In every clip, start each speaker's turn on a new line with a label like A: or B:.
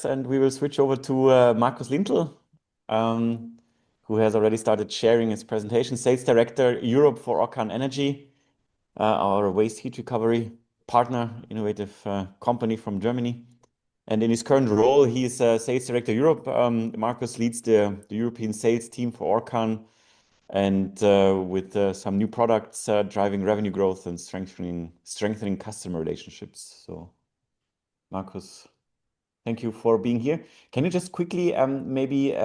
A: and we will switch over to Markus Lintl, who has already started sharing his presentation. Sales Director, Europe for Orcan Energy, our waste heat recovery partner, innovative company from Germany. And in his current role, he is Sales Director Europe. Markus leads the European sales team for Orcan, and with some new products driving revenue growth and strengthening customer relationships. So, Markus, thank you for being here. Can you just quickly maybe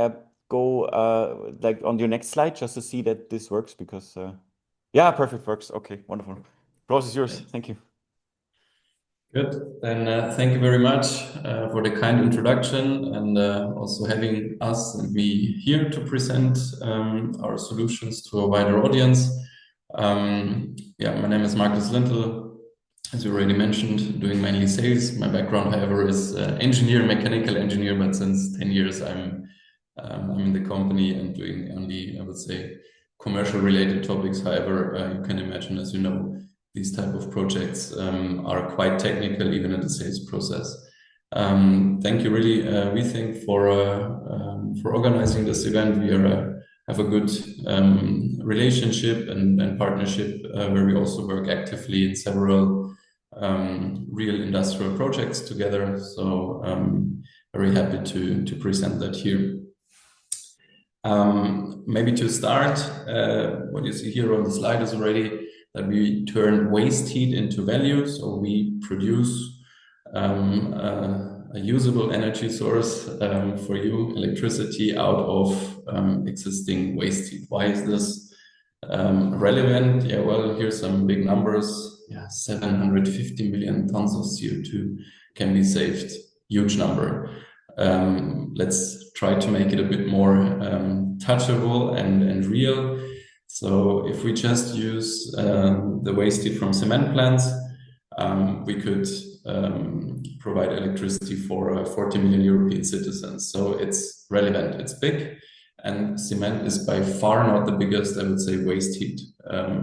A: go like on your next slide just to see that this works? Because yeah, perfect, works. Okay, wonderful. Floor is yours. Thank you.
B: Good. Then thank you very much for the kind introduction and also having us and me here to present our solutions to a wider audience. Yeah, my name is Markus Lintl. As you already mentioned, doing mainly sales. My background, however, is engineer, mechanical engineer, but since 10 years I'm in the company and doing only, I would say, commercial related topics. However, you can imagine, as you know, these type of projects are quite technical, even in the sales process. Thank you, really. We think for organizing this event. We have a good relationship and partnership where we also work actively in several real industrial projects together. So very happy to present that here. Maybe to start, what you see here on the slide is already that we turn waste heat into value. So we produce a usable energy source for you, electricity, out of existing waste heat. Why is this relevant? Yeah, well, here's some big numbers. Yeah, 750 million tons of CO2 can be saved. Huge number. Let's try to make it a bit more touchable and real. So if we just use the waste heat from cement plants, we could provide electricity for 40 million European citizens. So it's relevant, it's big. And cement is by far not the biggest, I would say, waste heat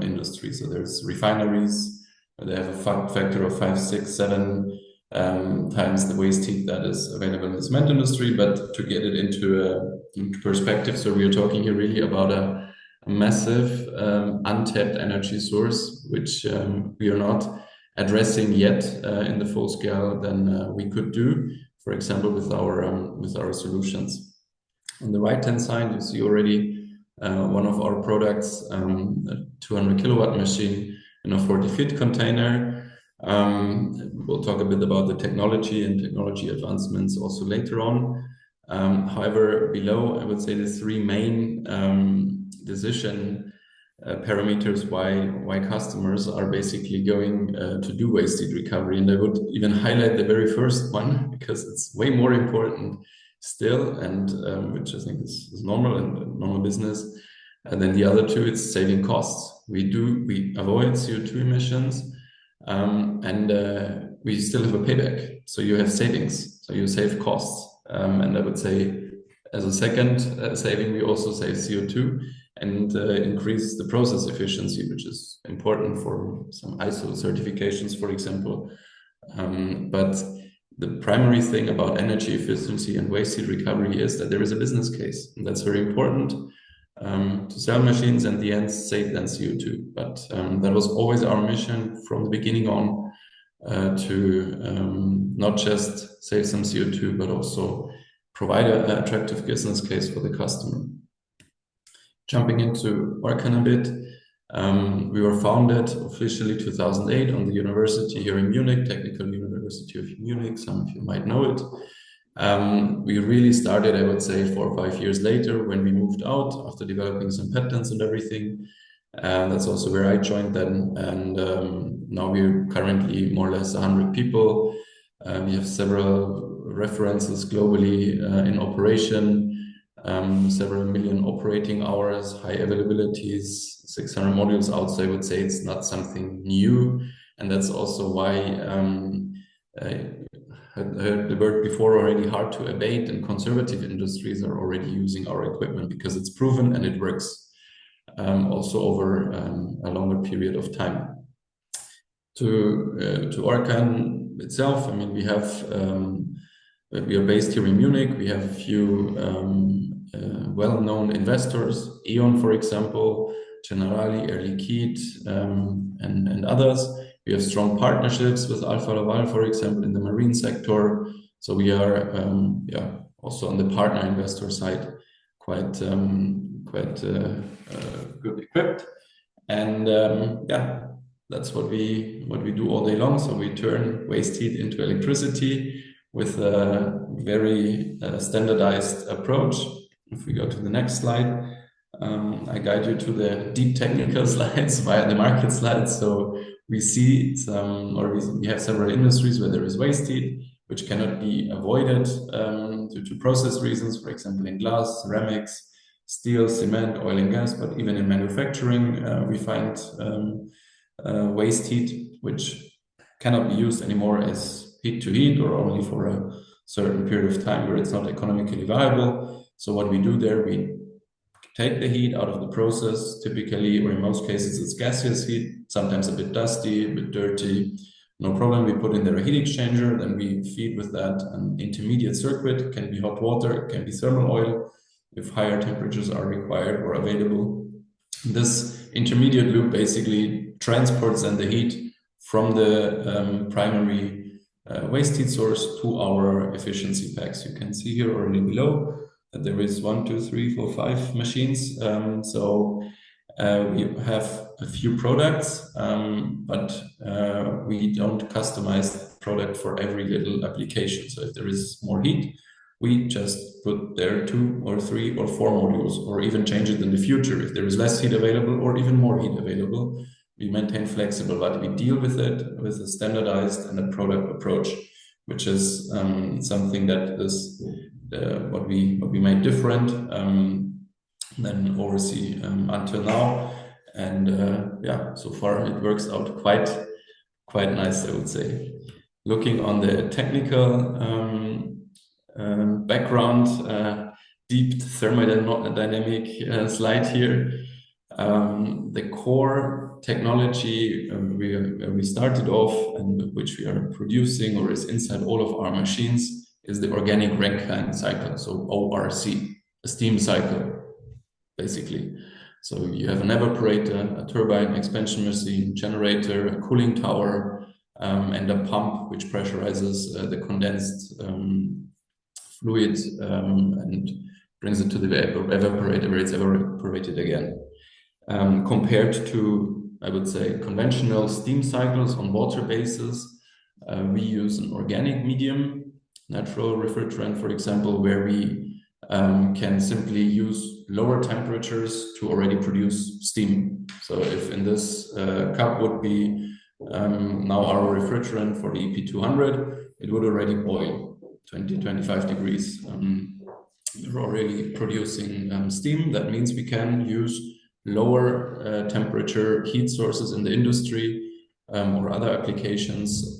B: industry. So there's refineries, they have a factor of 5, 6, 7 times the waste heat that is available in the cement industry. But to get it into perspective, so we are talking here really about a massive untapped energy source, which we are not addressing yet in the full scale than we could do, for example, with our solutions. On the right-hand side, you see already one of our products, a 200 kilowatt machine in a 40-feet container. We'll talk a bit about the technology and technology advancements also later on. However, below, I would say the three main decision parameters why customers are basically going to do waste heat recovery. And I would even highlight the very first one because it's way more important still, and which I think is normal and normal business. And then the other two, it's saving costs. We avoid CO2 emissions, and we still have a payback. So you have savings, so you save costs. And I would say as a second saving, we also save CO2 and increase the process efficiency, which is important for some ISO certifications, for example. But the primary thing about energy efficiency and waste heat recovery is that there is a business case, and that's very important to sell machines and the end save then CO2. But that was always our mission from the beginning on, to not just save some CO2, but also provide an attractive business case for the customer. Jumping into Orcan a bit, we were founded officially 2008 on the university here in Munich, Technical University of Munich. Some of you might know it. We really started, I would say, 4 or 5 years later when we moved out after developing some patents and everything. That's also where I joined then. And now we're currently more or less 100 people. We have several references globally in operation. Several million operating hours, high availabilities, 600 modules out. So I would say it's not something new. And that's also why I heard the word before already, hard to abate, and conservative industries are already using our equipment because it's proven and it works also over a longer period of time. To Orcan itself, I mean, we have we are based here in Munich. We have a few well-known investors, E.ON, for example, Generali, Air Liquide, and others. We have strong partnerships with Alfa Laval, for example, in the marine sector. So we are also on the partner investor side quite good equipped. And that's what we do all day long. So we turn waste heat into electricity with a very standardized approach. If we go to the next slide, I guide you to the deep technical slides via the market slides. So we see we have several industries where there is waste heat, which cannot be avoided due to process reasons, for example, in glass, ceramics, steel, cement, oil and gas, but even in manufacturing, we find waste heat, which cannot be used anymore as heat to heat or only for a certain period of time where it's not economically viable. So what we do there, we take the heat out of the process, typically, or in most cases, it's gaseous heat, sometimes a bit dusty, a bit dirty. No problem, we put in there a heat exchanger, then we feed with that an intermediate circuit. It can be hot water, it can be thermal oil, if higher temperatures are required or available. This intermediate loop basically transports then the heat from the primary waste heat source to our efficiency packs. You can see here already below that there is 1, 2, 3, 4, 5 machines. We have a few products, but we don't customize the product for every little application. So if there is more heat, we just put there 2 or 3 or 4 modules, or even change it in the future. If there is less heat available or even more heat available, we maintain flexible, but we deal with it with a standardized and a product approach, which is something that is what we made different than oversee until now. And so far it works out quite nice, I would say. Looking on the technical background, deep thermodynamic slide here. The core technology we started off and which we are producing or is inside all of our machines is the organic Rankine cycle, so ORC, a steam cycle, basically. So you have an evaporator, a turbine, expansion machine, generator, a cooling tower, and a pump which pressurizes the condensed fluid and brings it to the evaporator where it's evaporated again. Compared to, I would say, conventional steam cycles on water basis, we use an organic medium, natural refrigerant, for example, where we can simply use lower temperatures to already produce steam. So if in this cup would be now our refrigerant for the EP200, it would already boil 20-25 degrees. We're already producing steam. That means we can use lower temperature heat sources in the industry or other applications,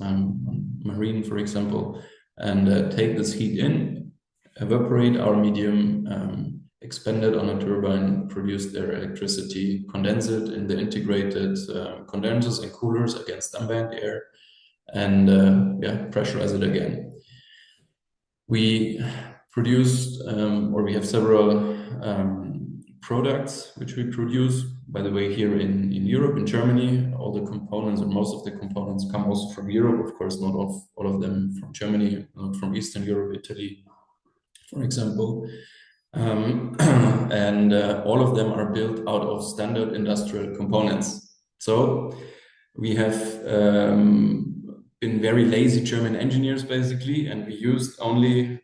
B: marine, for example, and take this heat in, evaporate our medium, expand it on a turbine, produce their electricity, condense it in the integrated condensers and coolers against ambient air, and pressurize it again. We produced, or we have several products which we produce, by the way, here in Europe, in Germany. All the components, or most of the components, come also from Europe. Of course, not all of them from Germany, not from Eastern Europe, Italy, for example. And all of them are built out of standard industrial components. So we have been very lazy German engineers, basically, and we used only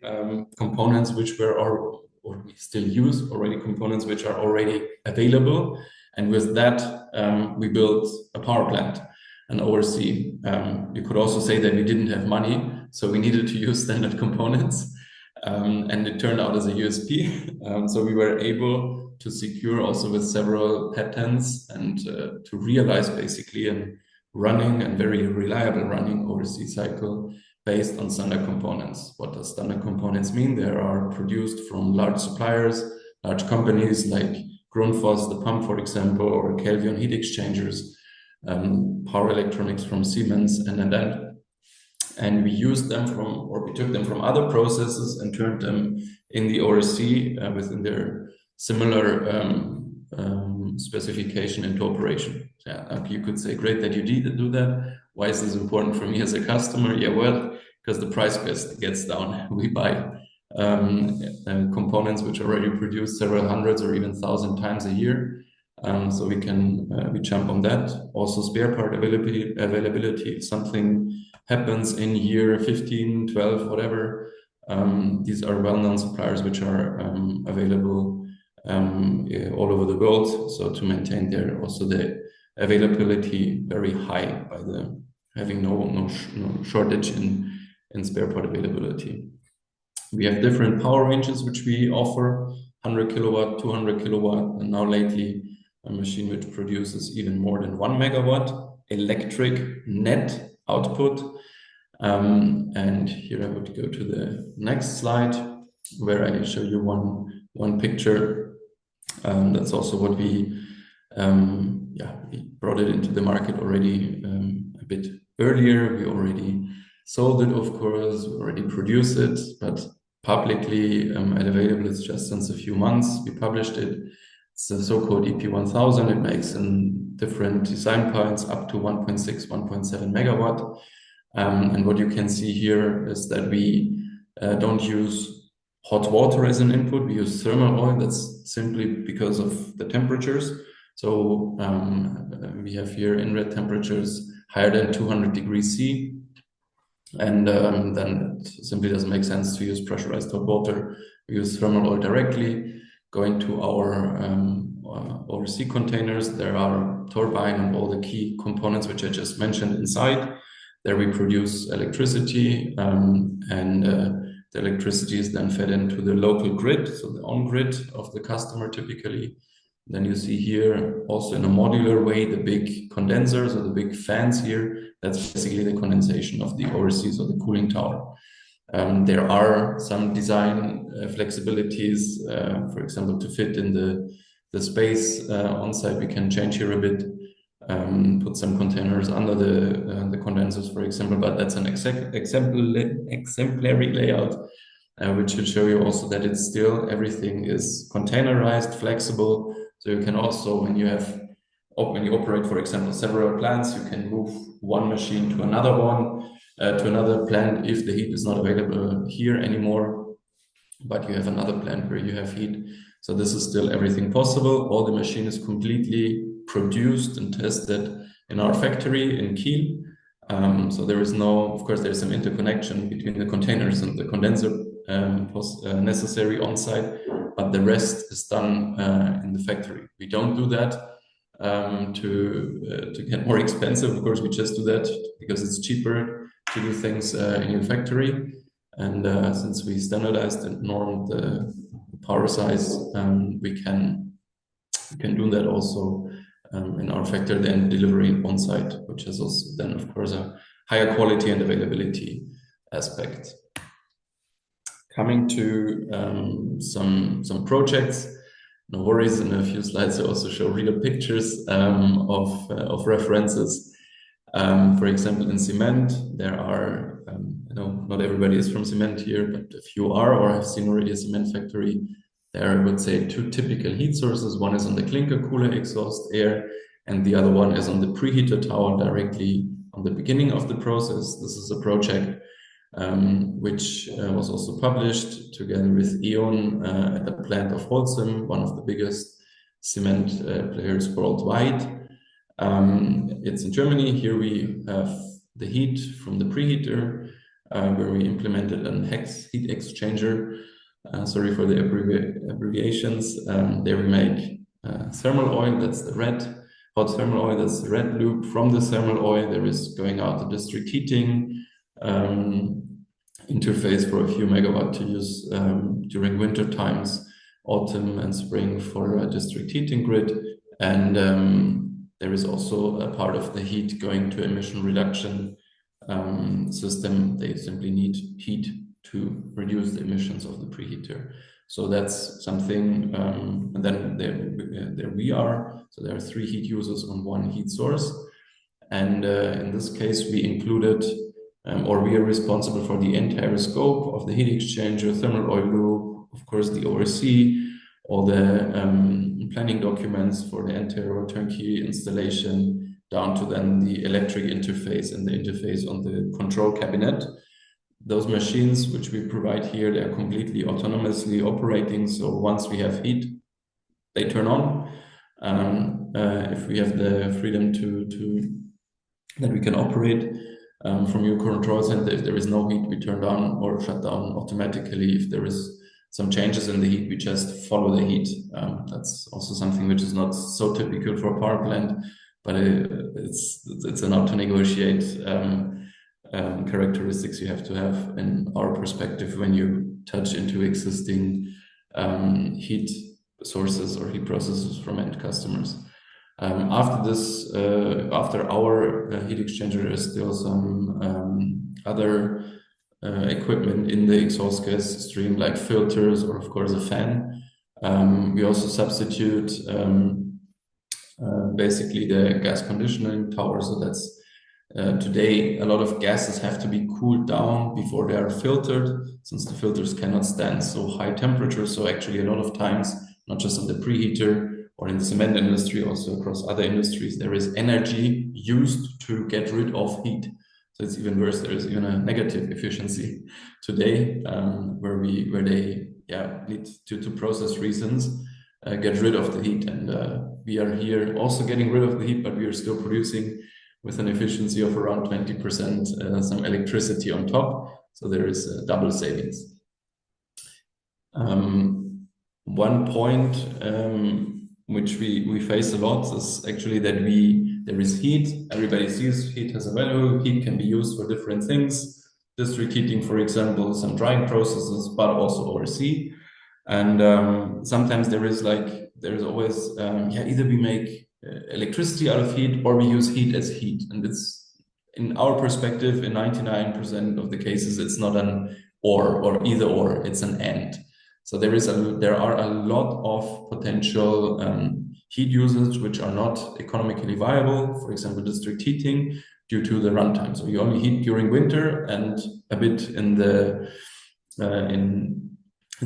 B: components which were, or we still use already components which are already available. And with that, we built a power plant, an ORC. You could also say that we didn't have money, so we needed to use standard components. And it turned out as a USP. So we were able to secure also with several patents and to realize basically a running and very reliable running ORC cycle based on standard components. What does standard components mean? They are produced from large suppliers, large companies like Grundfos, the pump, for example, or Kelvion heat exchangers, power electronics from Siemens, and then and we used them from, or we took them from other processes and turned them in the ORC within their similar specification into operation. Yeah, you could say, great that you did do that. Why is this important for me as a customer? Yeah, well, because the price gets down. We buy components which are already produced several hundreds or even 1,000 times a year. So we jump on that. Also, spare part availability. If something happens in year 15, 12, whatever, these are well-known suppliers which are available all over the world. So to maintain the availability very high by having no shortage in spare part availability. We have different power ranges which we offer: 100 kilowatt, 200 kilowatt, and now lately a machine which produces even more than 1 megawatt electric net output. And here I would go to the next slide, where I show you one picture. That's also what we brought it into the market already a bit earlier. We already sold it, of course, we already produced it, but publicly and available it's just since a few months. We published it. It's the so-called EP1000. It makes in different design points up to 1.6, 1.7 megawatt. And what you can see here is that we don't use hot water as an input. We use thermal oil. That's simply because of the temperatures. So we have here inlet temperatures higher than 200 degrees C. And then it simply doesn't make sense to use pressurized hot water. We use thermal oil directly. Going to our ORC containers, there are turbine and all the key components which I just mentioned inside. There we produce electricity, and the electricity is then fed into the local grid, so the on-grid of the customer typically. Then you see here also in a modular way the big condensers or the big fans here. That's basically the condensation of the ORC, so the cooling tower. There are some design flexibilities, for example, to fit in the space on site. We can change here a bit, put some containers under the condensers, for example, but that's an exemplary layout, which should show you also that it's still everything is containerized, flexible. So you can also, when you operate, for example, several plants, you can move one machine to another one, to another plant if the heat is not available here anymore, but you have another plant where you have heat. So this is still everything possible. All the machine is completely produced and tested in our factory in Kiel. So there is of course, there's some interconnection between the containers and the condenser necessary on site, but the rest is done in the factory. We don't do that to get more expensive. Of course, we just do that because it's cheaper to do things in your factory. And since we standardized and normed the power size, we can do that also in our factory, then delivery on site, which is also then, of course, a higher quality and availability aspect. Coming to some projects, no worries. In a few slides, I also show real pictures of references. For example, in cement, there are, not everybody is from cement here, but a few are or have seen already a cement factory. There, I would say, two typical heat sources. One is on the clinker cooler exhaust air, and the other one is on the preheater tower directly on the beginning of the process. This is a project which was also published together with E.ON at the plant of Holcim, one of the biggest cement players worldwide. It's in Germany. Here we have the heat from the preheater, where we implemented an hex heat exchanger. Sorry for the abbreviations. There we make thermal oil, that's the red, hot thermal oil, that's the red loop. From the thermal oil, there is going out the district heating interface for a few megawatt to use during winter times, autumn and spring for a district heating grid. And there is also a part of the heat going to emission reduction system. They simply need heat to reduce the emissions of the preheater. So that's something, and then there we are. So there are 3 heat users on 1 heat source. And in this case, we included or we are responsible for the entire scope of the heat exchanger, thermal oil loop, of course, the ORC, all the planning documents for the entire turnkey installation, down to then the electric interface and the interface on the control cabinet. Those machines which we provide here, they are completely autonomously operating. So once we have heat, they turn on. If we have the freedom to that we can operate from your control center, if there is no heat, we turn down or shut down automatically. If there is some changes in the heat, we just follow the heat. That's also something which is not so typical for a power plant, but it's enough to negotiate characteristics you have to have in our perspective when you touch into existing heat sources or heat processes from end customers. After this, after our heat exchanger, there is still some other equipment in the exhaust gas stream, like filters or, of course, a fan. We also substitute basically the gas conditioning tower. So that's today a lot of gases have to be cooled down before they are filtered, since the filters cannot stand so high temperatures. So actually, a lot of times, not just on the preheater or in the cement industry, also across other industries, there is energy used to get rid of heat. So it's even worse. There is even a negative efficiency today, where they need to process reasons get rid of the heat, and we are here also getting rid of the heat, but we are still producing with an efficiency of around 20% some electricity on top. So there is double savings. One point which we face a lot is actually that there is heat. Everybody sees heat has a value. Heat can be used for different things. District heating, for example, some drying processes, but also ORC. And sometimes there is always either we make electricity out of heat or we use heat as heat. And it's, in our perspective, in 99% of the cases, it's not an or either or, it's an and. So there are a lot of potential heat users which are not economically viable. For example, district heating, due to the runtime. So you only heat during winter and a bit in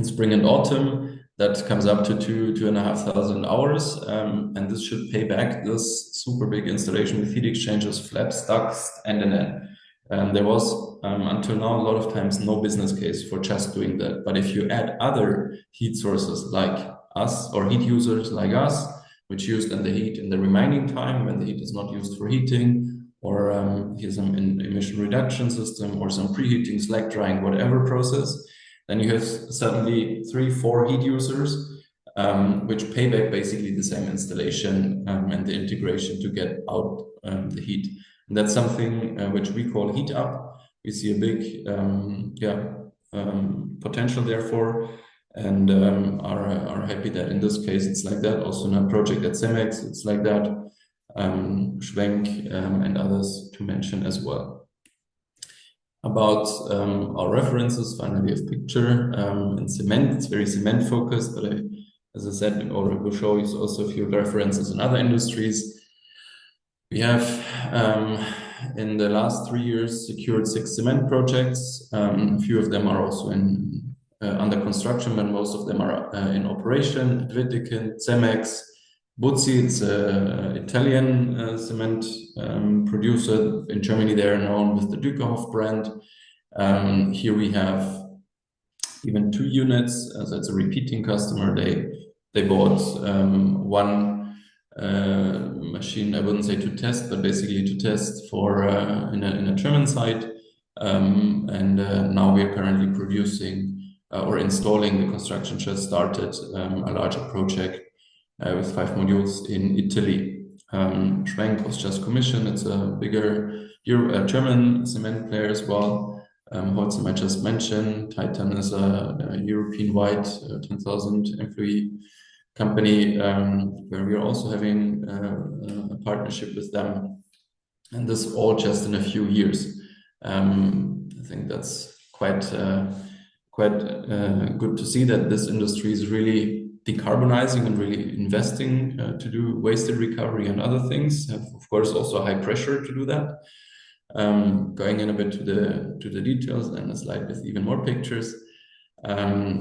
B: spring and autumn. That comes up to 2,500 hours, and this should pay back this super big installation with heat exchangers, flaps, ducts, and an end. There was until now a lot of times no business case for just doing that. But if you add other heat sources like us or heat users like us, which use then the heat in the remaining time when the heat is not used for heating, or here's some emission reduction system or some preheating, slack drying, whatever process, then you have suddenly 3-4 heat users, which pay back basically the same installation and the integration to get out the heat. And that's something which we call heat up. We see a big potential therefore, and are happy that in this case it's like that. Also in a project at Cemex, it's like that. Schwenk and others to mention as well. About our references, finally a picture in cement. It's very cement focused, but as I said, or will show you also a few references in other industries. We have in the last 3 years secured 6 cement projects. A few of them are also under construction, but most of them are in operation. Wittiken, Cemex, Buzzi, it's an Italian cement producer. In Germany, they are known with the Dükerhoff brand. Here we have even 2 units, so it's a repeating customer. They bought one machine, I wouldn't say to test, but basically to test for in a German site. And now we are currently producing or installing. The construction just started a larger project with 5 modules in Italy. Schwenk was just commissioned. It's a bigger German cement player as well. Holcim I just mentioned. Titan is a European-wide 10,000 employee company where we are also having a partnership with them. And this all just in a few years. I think that's quite good to see that this industry is really decarbonizing and really investing to do waste recovery and other things. Have, of course, also high pressure to do that. Going in a bit to the details and a slide with even more pictures.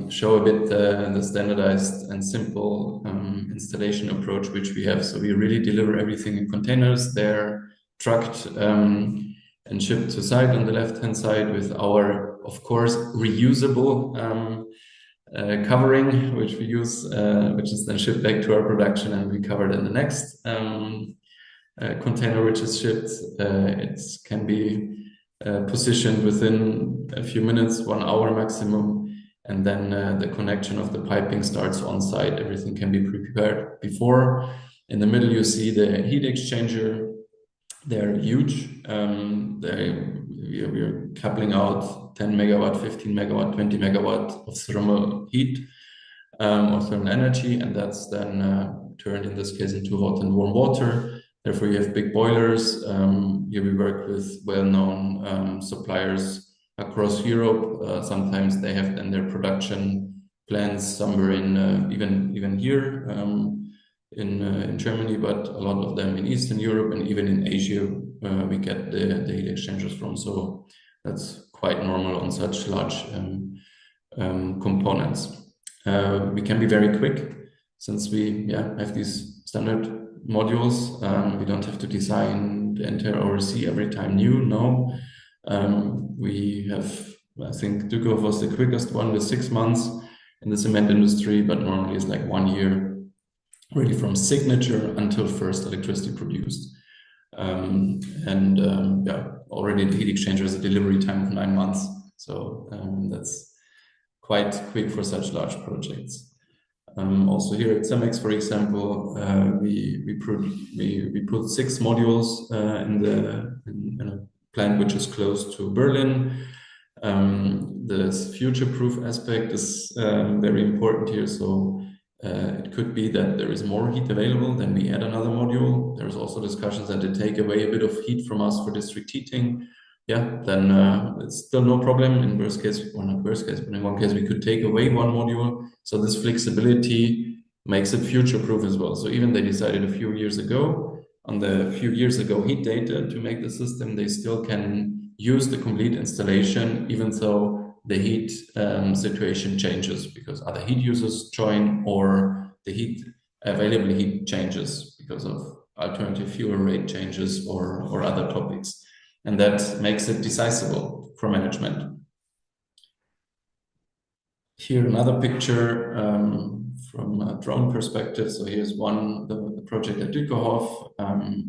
B: Show a bit the standardized and simple installation approach which we have. So we really deliver everything in containers. They're trucked and shipped to site on the left-hand side with our, of course, reusable covering, which we use, which is then shipped back to our production and recovered in the next container which is shipped. It can be positioned within a few minutes, 1 hour maximum. And then the connection of the piping starts on site. Everything can be prepared before. In the middle, you see the heat exchanger. They're huge. We are coupling out 10 megawatt, 15 megawatt, 20 megawatt of thermal heat or thermal energy. And that's then turned in this case into hot and warm water. Therefore, you have big boilers. Here we work with well-known suppliers across Europe. Sometimes they have then their production plants somewhere in even here in Germany, but a lot of them in Eastern Europe and even in Asia we get the heat exchangers from. So that's quite normal on such large components. We can be very quick since we have these standard modules. We don't have to design the entire ORC every time new. No. We have, I think Dukov was the quickest one with 6 months in the cement industry, but normally it's like 1 year, really from signature until first electricity produced. Already the heat exchanger has a delivery time of 9 months. So that's quite quick for such large projects. Also here at Cemex, for example, we put 6 modules in a plant which is close to Berlin. The future-proof aspect is very important here. So it could be that there is more heat available, then we add another module. There's also discussions that they take away a bit of heat from us for district heating. Then it's still no problem. In worst case, or not worst case, but in one case, we could take away one module. So this flexibility makes it future-proof as well. So even they decided a few years ago on the few years ago heat data to make the system, they still can use the complete installation, even though the heat situation changes because other heat users join or the available heat changes because of alternative fuel rate changes or other topics. And that makes it decisible for management. Here another picture from a drone perspective. So here's the project at Dükerhof,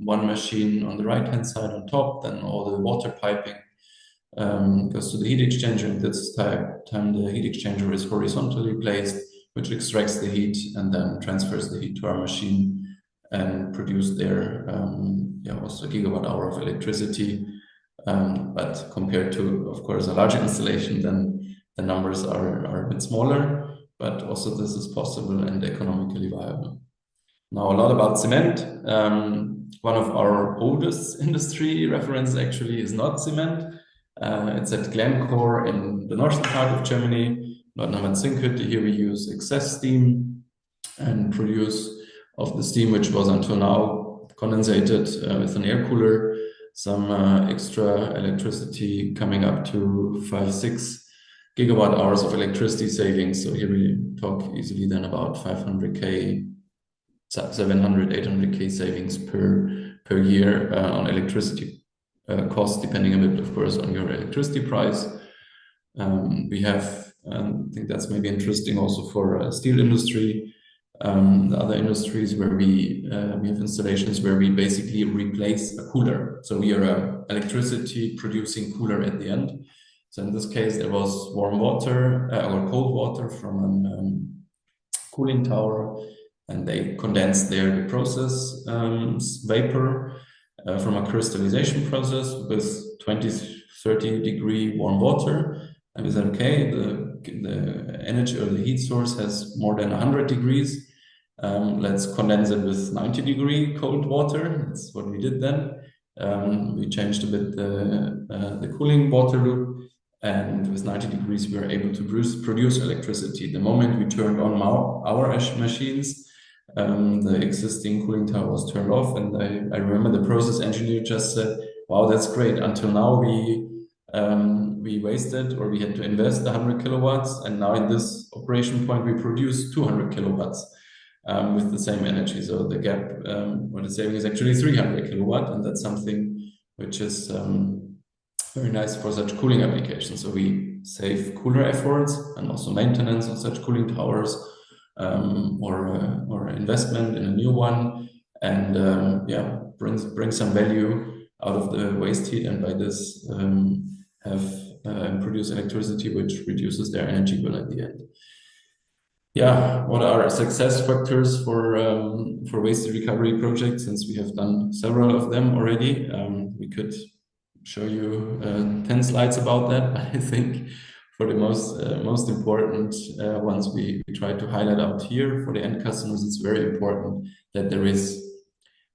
B: one machine on the right-hand side on top, then all the water piping goes to the heat exchanger. And this time the heat exchanger is horizontally placed, which extracts the heat and then transfers the heat to our machine and produce there also a gigawatt hour of electricity. But compared to, of course, a larger installation, then the numbers are a bit smaller, but also this is possible and economically viable. Now, a lot about cement. One of our oldest industry references actually is not cement. It's at Glencore in the northern part of Germany, Nordrhein-Westfalen. Here we use excess steam and produce of the steam, which was until now condensated with an air cooler, some extra electricity coming up to 5-6 gigawatt hours of electricity savings. So here we talk easily then about 500K, 700, 800K savings per year on electricity cost, depending a bit, of course, on your electricity price. We have, I think that's maybe interesting also for steel industry, the other industries where we have installations where we basically replace a cooler. So we are an electricity producing cooler at the end. So in this case, there was warm water or cold water from a cooling tower, and they condensed there the process vapor from a crystallization process with 20-30 degree warm water. And we said, okay, the energy or the heat source has more than 100 degrees. Let's condense it with 90 degree cold water. That's what we did then. We changed a bit the cooling water loop, and with 90 degrees, we were able to produce electricity. The moment we turned on our machines, the existing cooling tower was turned off, and I remember the process engineer just said, wow, that's great. Until now, we wasted, or we had to invest 100 kilowatts, and now in this operation point, we produce 200 kilowatts with the same energy. So the gap, or the saving, is actually 300 kilowatt, and that's something which is very nice for such cooling applications. So we save cooler efforts and also maintenance of such cooling towers, or investment in a new one, and yeah, bring some value out of the waste heat, and by this produce electricity which reduces their energy bill at the end. Yeah, what are success factors for waste recovery projects? Since we have done several of them already, we could show you 10 slides about that. But I think for the most important ones, we try to highlight out here. For the end customers, it's very important that there is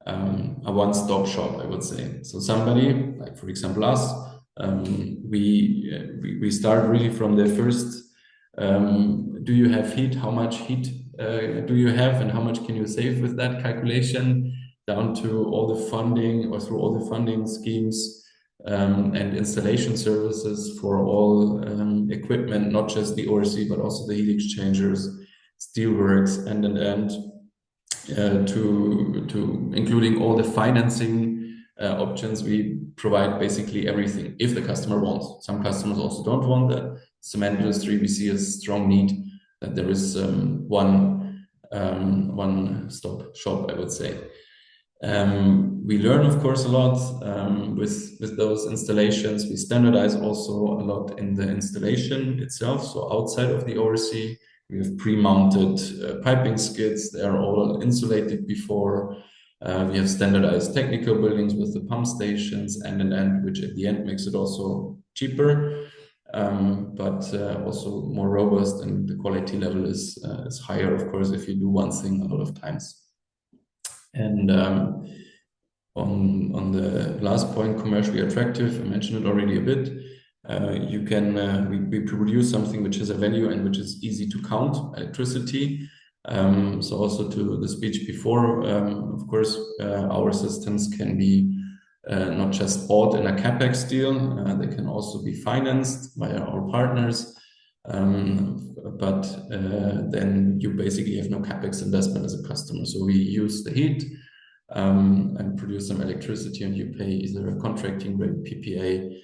B: a one-stop shop, I would say. So somebody, like for example us, we start really from the first. Do you have heat? How much heat do you have, and how much can you save with that calculation? Down to all the funding, or through all the funding schemes and installation services for all equipment, not just the ORC, but also the heat exchangers, steelworks, and to including all the financing options. We provide basically everything if the customer wants. Some customers also don't want that. Cement industry, we see a strong need that there is one-stop shop, I would say. We learn, of course, a lot with those installations. We standardize also a lot in the installation itself. So outside of the ORC, we have pre-mounted piping skids. They are all insulated before. We have standardized technical buildings with the pump stations, and which at the end makes it also cheaper, but also more robust, and the quality level is higher, of course, if you do one thing a lot of times. And on the last point, commercially attractive, I mentioned it already a bit. We produce something which has a value and which is easy to count, electricity. So also to the speech before, of course, our systems can be not just bought in a capex deal, they can also be financed by our partners. But then you basically have no capex investment as a customer. So we use the heat and produce some electricity, and you pay either a contracting rate, PPA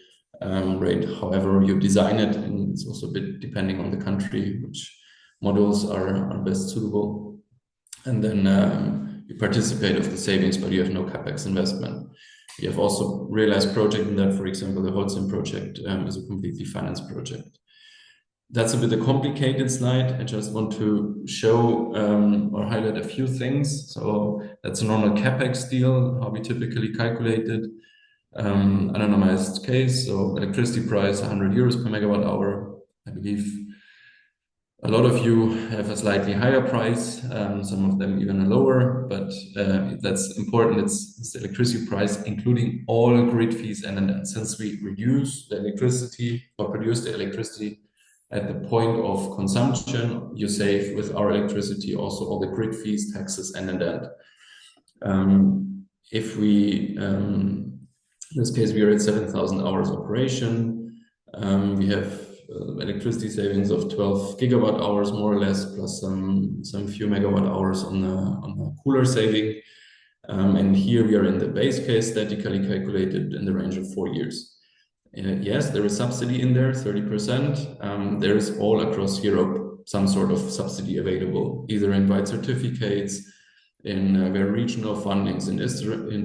B: rate, however you design it, and it's also a bit depending on the country which models are best suitable. And then you participate of the savings, but you have no capex investment. We have also realized project in that, for example, the Holcim project is a completely financed project. That's a bit a complicated slide. I just want to show or highlight a few things. So that's a normal capex deal, how we typically calculate it. Anonymized case, so electricity price 100 euros per megawatt hour. I believe a lot of you have a slightly higher price, some of them even a lower, but that's important. It's the electricity price, including all grid fees, and since we reduce the electricity or produce the electricity at the point of consumption, you save with our electricity also all the grid fees, taxes, and if we, in this case, we are at 7,000 hours operation. We have electricity savings of 12 gigawatt hours, more or less, plus some few megawatt hours on the cooler saving. And here we are in the base case, statically calculated in the range of 4 years. Yes, there is subsidy in there, 30%. There is all across Europe some sort of subsidy available, either in white certificates, in very regional fundings, in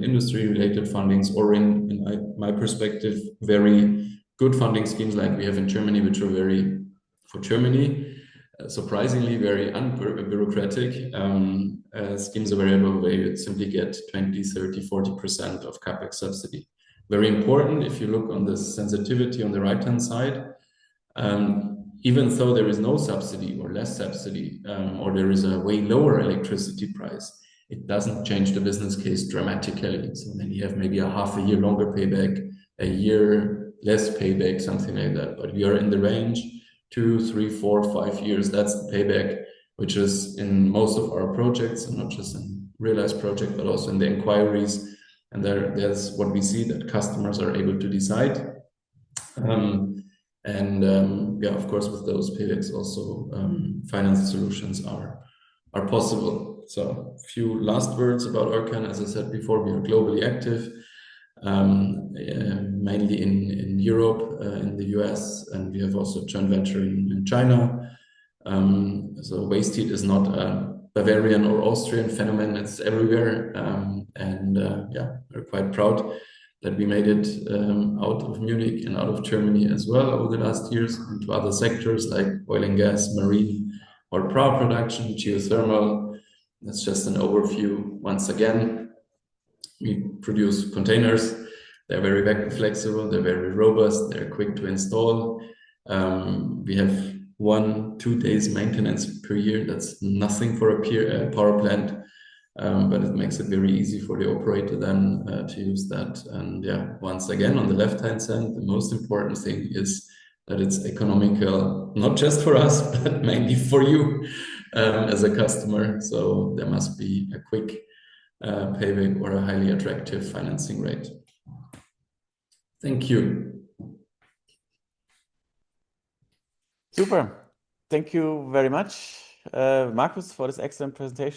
B: industry-related fundings, or in my perspective, very good funding schemes like we have in Germany, which are very, for Germany, surprisingly very unbureaucratic schemes available where you simply get 20, 30, 40% of capex subsidy. Very important, if you look on the sensitivity on the right-hand side, even though there is no subsidy or less subsidy, or there is a way lower electricity price, it doesn't change the business case dramatically. So then you have maybe a half a year longer payback, a year less payback, something like that. But we are in the range 2, 3, 4, 5 years. That's the payback, which is in most of our projects, and not just in realized project, but also in the inquiries. And there's what we see, that customers are able to decide. Yeah, of course, with those paybacks also finance solutions are possible. So a few last words about Orcan. As I said before, we are globally active, mainly in Europe, in the US, and we have also a joint venture in China. So waste heat is not a Bavarian or Austrian phenomenon, it's everywhere. Yeah, we're quite proud that we made it out of Munich and out of Germany as well over the last years into other sectors like oil and gas, marine, or power production, geothermal. That's just an overview. Once again, we produce containers. They're very vacuum flexible, they're very robust, they're quick to install. We have 1-2 days maintenance per year. That's nothing for a power plant. But it makes it very easy for the operator then to use that. And yeah, once again, on the left-hand side, the most important thing is that it's economical, not just for us, but mainly for you as a customer. So there must be a quick payback or a highly attractive financing rate. Thank you.
A: Super. Thank you very much, Markus, for this excellent presentation.